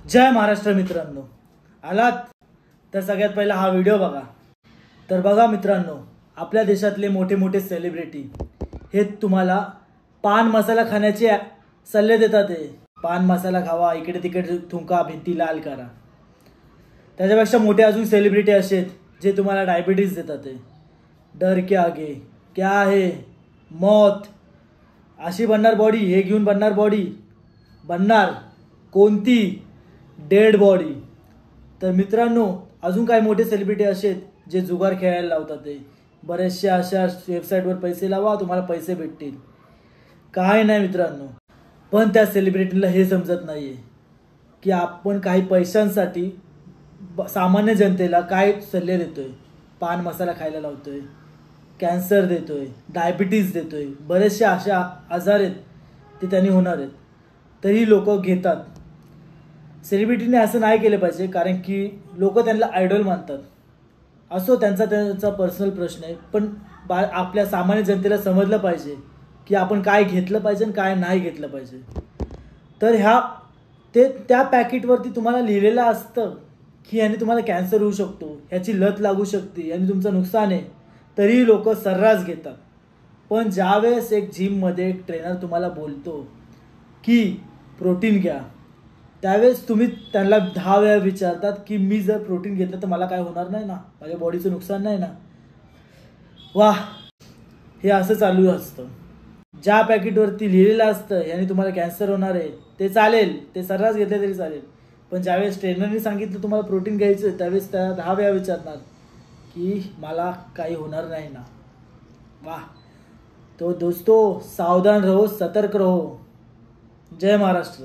जय महाराष्ट्र मित्रांनो, आलात तर सगळ्यात पहिला हा व्हिडिओ बघा। तर बघा मित्रांनो, आपल्या देशातले मोठे मोठे सेलिब्रिटी हे तुम्हाला पान मसाला खाण्याचे सल्ले देतात। पान मसाला खावा, इकडे तिकडे थुंका, भिंती लाल करा। त्याच्यापेक्षा मोठे अजून सेलिब्रिटी असे जे तुम्हाला डायबिटीज देतात। डर के आगे क्या है मौत, अशी बनणार बॉडी, हे घेऊन बनणार बॉडी, बनणार कोणती डेड बॉडी। तर मित्रांनो, अजून काय मोठे सेलिब्रिटी असे जे जुगार खेळायला लावतात। बरेचशा अशा वेबसाईटवर पैसे लावा, तुम्हाला पैसे भेटतील। काय नाही मित्रांनो, पण त्या सेलिब्रिटीला हे समजत नाहीये की आपण काही पैशांसाठी सामान्य जनतेला काय सल्ले देतोय। पान मसाला खायला लावतोय, कॅन्सर देतोय, डायबिटीज देतोय, बरेचसे अशा आजार आहेत ते त्यांनी होणार आहेत, तरी लोक घेतात। सेलिब्रिटीने असं नाही केलं पाहिजे, कारण की लोक त्यांना आयडॉल मानतात। असो, त्यांचा पर्सनल प्रश्न आहे, पण आपल्या सामान्य जनतेला समजलं पाहिजे की आपण काय घेतलं पाहिजे आणि काय नाही घेतलं पाहिजे। तर त्या पॅकेटवरती तुम्हाला लिहिलेलं असतं की याने तुम्हाला कॅन्सर होऊ शकतो, ह्याची लत लागू शकते, याने तुमचं नुकसान आहे, तरी लोक सर्रास घेतात। पण ज्यावेळेस एक जिममध्ये एक ट्रेनर तुम्हाला बोलतो की प्रोटीन घ्या, त्यावेळेस तुम्ही त्यांना 10 वेळा विचारतात की मी जर प्रोटीन घेतलं तर मला काय होणार नाही ना, माझ्या बॉडीचं नुकसान नाही ना। वाह, हे असं चालू असतं। ज्या पॅकेटवरती लिहिलेलं असतं याने तुम्हाला कॅन्सर होणार आहे ते चालेल, ते सर्रास घेतले तरी चालेल, पण ज्यावेळेस ट्रेनरने सांगितलं तुम्हाला प्रोटीन घ्यायचं, त्यावेळेस त्या 10 वेळा विचारणार की मला काही होणार नाही ना। वाह, तो दोस्तों सावधान रहो, सतर्क रहो। जय महाराष्ट्र।